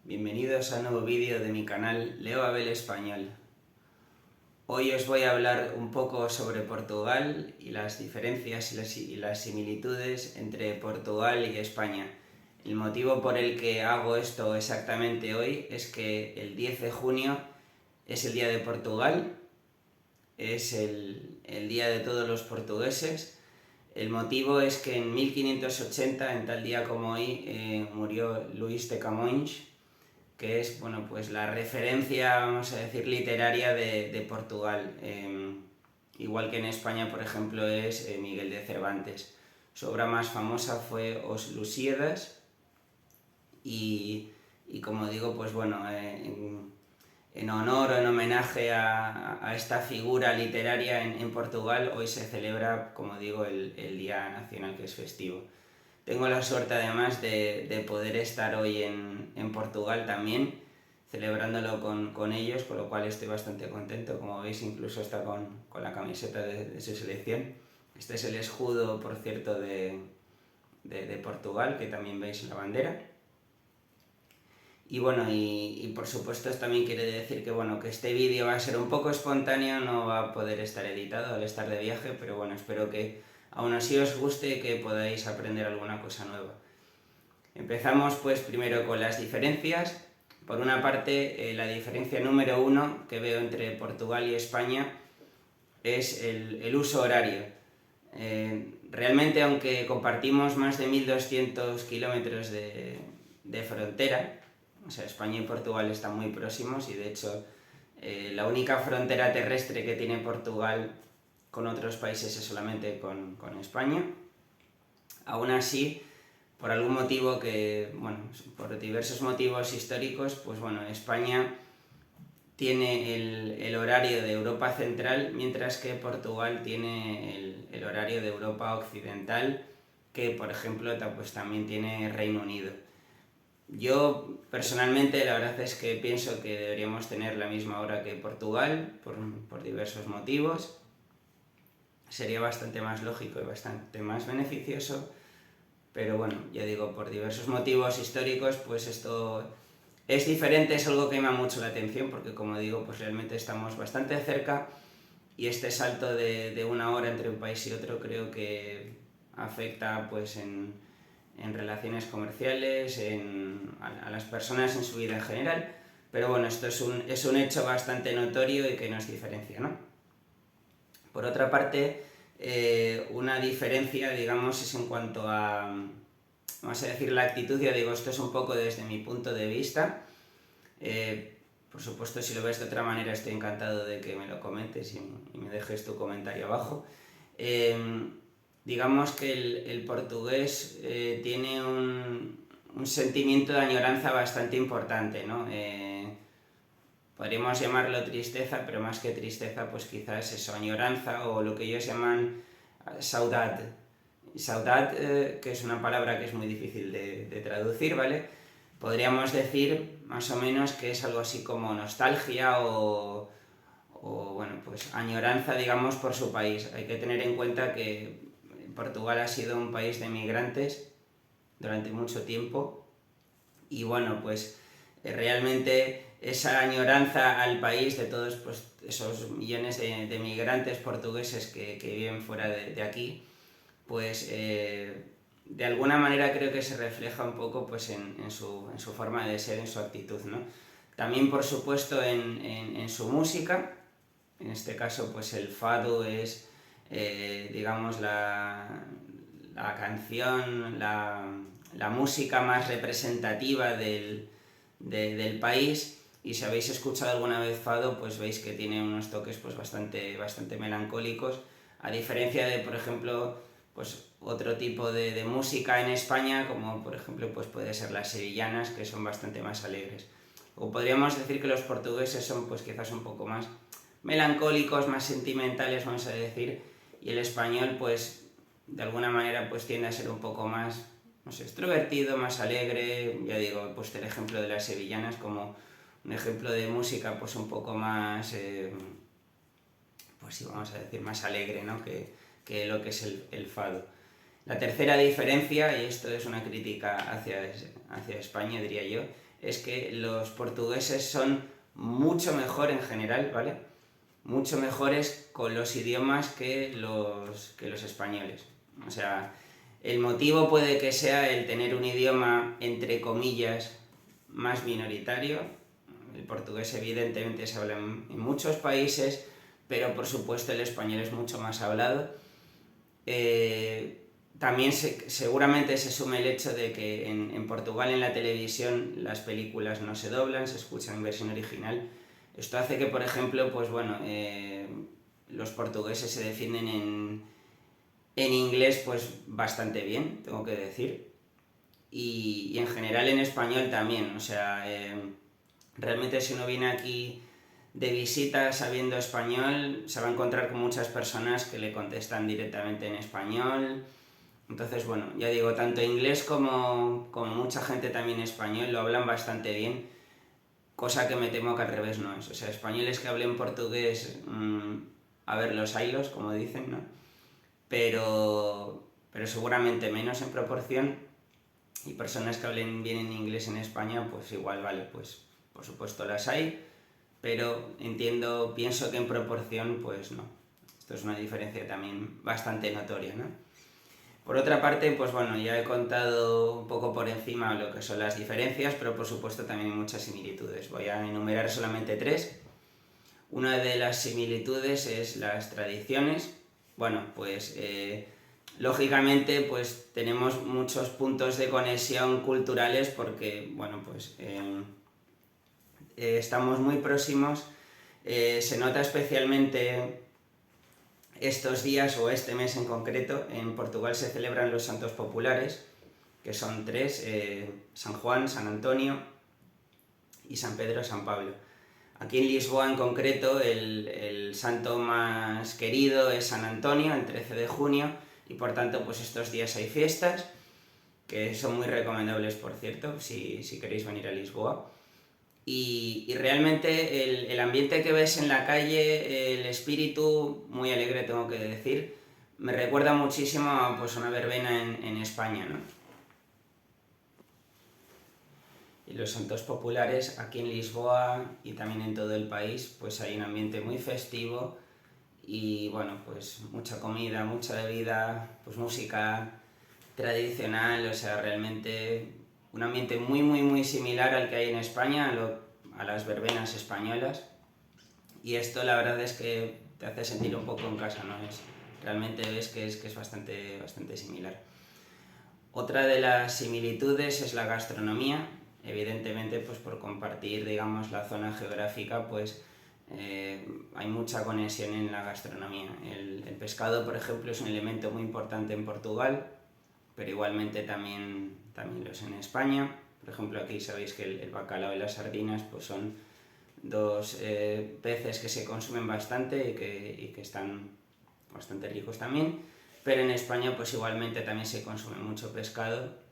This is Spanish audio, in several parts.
Bienvenidos a un nuevo vídeo de mi canal Leo Abel Español. Hoy os voy a hablar un poco sobre Portugal y las diferencias y las similitudes entre Portugal y España. El motivo por el que hago esto exactamente hoy es que el 10 de junio es el Día de Portugal, es el día de todos los portugueses. El motivo es que en 1580, en tal día como hoy, murió Luís de Camões, que es pues la referencia, vamos a decir, literaria de Portugal. Igual que en España, por ejemplo, es Miguel de Cervantes. Su obra más famosa fue Os Lusíadas y como digo, en honor o en homenaje a esta figura literaria en Portugal, hoy se celebra, como digo, el Día Nacional, que es festivo. Tengo la suerte además de poder estar hoy en Portugal también, celebrándolo con ellos, con lo cual estoy bastante contento. Como veis, incluso está con la camiseta de su selección. Este es el escudo, por cierto, de Portugal, que también veis en la bandera. Y por supuesto esto también quiere decir que este vídeo va a ser un poco espontáneo, no va a poder estar editado al estar de viaje, pero espero que aún así os guste y que podáis aprender alguna cosa nueva. Empezamos pues primero con las diferencias. Por una parte, la diferencia número 1 que veo entre Portugal y España es el uso horario. Realmente, aunque compartimos más de 1200 kilómetros de frontera, o sea, España y Portugal están muy próximos y de hecho la única frontera terrestre que tiene Portugal con otros países es solamente con España. Aún así, por algún motivo por diversos motivos históricos, España tiene el horario de Europa Central, mientras que Portugal tiene el horario de Europa Occidental, que por ejemplo también tiene Reino Unido. Yo personalmente la verdad es que pienso que deberíamos tener la misma hora que Portugal, por diversos motivos. Sería bastante más lógico y bastante más beneficioso, pero ya digo, por diversos motivos históricos, pues esto es diferente, es algo que me llama mucho la atención, porque como digo, pues realmente estamos bastante cerca y este salto de una hora entre un país y otro creo que afecta pues en relaciones comerciales, a las personas en su vida en general, pero esto es un hecho bastante notorio y que nos diferencia, ¿no? Por otra parte, una diferencia, digamos, es en cuanto a, vamos a decir, la actitud. Ya digo, esto es un poco desde mi punto de vista. Por supuesto, si lo ves de otra manera, estoy encantado de que me lo comentes y me dejes tu comentario abajo. Digamos que el portugués tiene un sentimiento de añoranza bastante importante, ¿no? Podríamos llamarlo tristeza, pero más que tristeza, pues quizás eso, añoranza, o lo que ellos llaman saudade. Saudade, que es una palabra que es muy difícil de traducir, ¿vale? Podríamos decir más o menos que es algo así como nostalgia o añoranza, digamos, por su país. Hay que tener en cuenta que Portugal ha sido un país de migrantes durante mucho tiempo y realmente esa añoranza al país de todos esos millones de migrantes portugueses que viven fuera de aquí, de alguna manera creo que se refleja un poco en su forma de ser, en su actitud, ¿no? También, por supuesto, en su música. En este caso, el fado es, digamos, la canción, la música más representativa del país. Y si habéis escuchado alguna vez fado, pues veis que tiene unos toques bastante melancólicos, a diferencia de, por ejemplo, otro tipo de música en España, como por ejemplo puede ser las sevillanas, que son bastante más alegres. O podríamos decir que los portugueses son quizás un poco más melancólicos, más sentimentales, vamos a decir, y el español de alguna manera tiende a ser un poco más, no sé, extrovertido, más alegre. Ya digo, he puesto el ejemplo de las sevillanas como un ejemplo de música un poco más, vamos a decir, más alegre, ¿no? que lo que es el fado. La tercera diferencia, y esto es una crítica hacia España, diría yo, es que los portugueses son mucho mejor en general, ¿vale? Mucho mejores con los idiomas que los españoles. O sea, el motivo puede que sea el tener un idioma, entre comillas, más minoritario. El portugués evidentemente se habla en muchos países, pero por supuesto el español es mucho más hablado. También seguramente se sume el hecho de que en Portugal en la televisión las películas no se doblan, se escuchan en versión original. Esto hace que, por ejemplo, pues bueno, los portugueses se defienden en inglés pues bastante bien, tengo que decir. Y en general en español también, o sea, realmente si uno viene aquí de visita sabiendo español, se va a encontrar con muchas personas que le contestan directamente en español. Entonces, bueno, ya digo, tanto inglés como mucha gente también español lo hablan bastante bien, cosa que me temo que al revés no es. O sea, españoles que hablen portugués, a ver, los haylos, como dicen, ¿no? Pero seguramente menos en proporción, y personas que hablen bien en inglés en España, pues igual, vale, pues por supuesto las hay, pero pienso que en proporción, pues no. Esto es una diferencia también bastante notoria, ¿no? Por otra parte, pues bueno, ya he contado un poco por encima lo que son las diferencias, pero por supuesto también hay muchas similitudes. Voy a enumerar solamente 3. Una de las similitudes es las tradiciones. Bueno, pues lógicamente pues tenemos muchos puntos de conexión culturales porque, bueno, pues estamos muy próximos. Se nota especialmente estos días o este mes en concreto. En Portugal se celebran los santos populares, que son 3, San Juan, San Antonio y San Pedro, San Pablo. Aquí en Lisboa en concreto el santo más querido es San Antonio, el 13 de junio, y por tanto pues estos días hay fiestas, que son muy recomendables por cierto, si queréis venir a Lisboa. Y realmente el ambiente que ves en la calle, el espíritu, muy alegre tengo que decir, me recuerda muchísimo a pues, una verbena en España, ¿no? Y los santos populares aquí en Lisboa y también en todo el país, pues hay un ambiente muy festivo y bueno, pues mucha comida, mucha bebida, pues música tradicional, o sea, realmente un ambiente muy muy muy similar al que hay en España, a las verbenas españolas, y esto la verdad es que te hace sentir un poco en casa, ¿no? Realmente ves que es bastante similar. Otra de las similitudes es la gastronomía. Evidentemente, pues por compartir, digamos, la zona geográfica, pues hay mucha conexión en la gastronomía. El pescado, por ejemplo, es un elemento muy importante en Portugal, pero igualmente también lo es en España. Por ejemplo, aquí sabéis que el bacalao y las sardinas pues son dos peces que se consumen bastante y que están bastante ricos también. Pero en España pues igualmente también se consume mucho pescado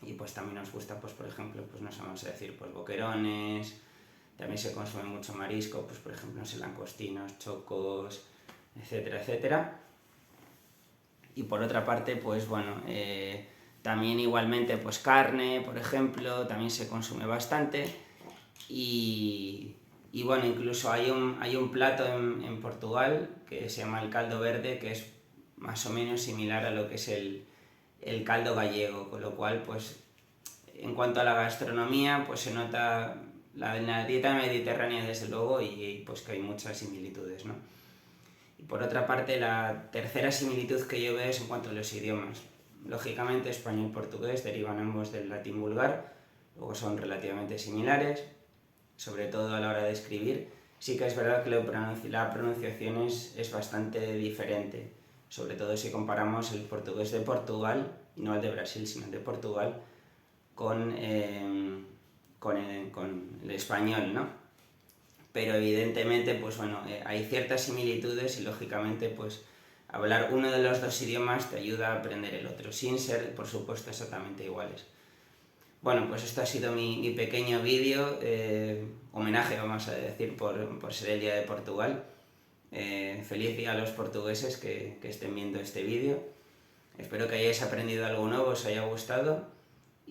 y pues también nos gusta, pues por ejemplo, pues no sé, vamos a decir, pues boquerones, también se consume mucho marisco, pues por ejemplo, no sé, langostinos, chocos, etcétera, etcétera. Y por otra parte, pues bueno, también igualmente pues carne, por ejemplo, también se consume bastante y bueno, incluso hay un plato en Portugal que se llama el caldo verde, que es más o menos similar a lo que es el caldo gallego, con lo cual pues en cuanto a la gastronomía pues se nota la dieta mediterránea desde luego y pues que hay muchas similitudes, ¿no? Y por otra parte la tercera similitud que yo veo es en cuanto a los idiomas. Lógicamente español y portugués derivan ambos del latín vulgar, luego son relativamente similares, sobre todo a la hora de escribir. Sí que es verdad que la pronunciación es bastante diferente, sobre todo si comparamos el portugués de Portugal, y no el de Brasil, sino el de Portugal, con el español, ¿no? Pero evidentemente, pues bueno, hay ciertas similitudes y lógicamente, pues hablar uno de los dos idiomas te ayuda a aprender el otro, sin ser, por supuesto, exactamente iguales. Bueno, pues esto ha sido mi pequeño vídeo, homenaje, vamos a decir, por ser el Día de Portugal. Feliz día a los portugueses que estén viendo este vídeo. Espero que hayáis aprendido algo nuevo, os haya gustado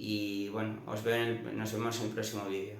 y bueno, nos vemos en el próximo vídeo.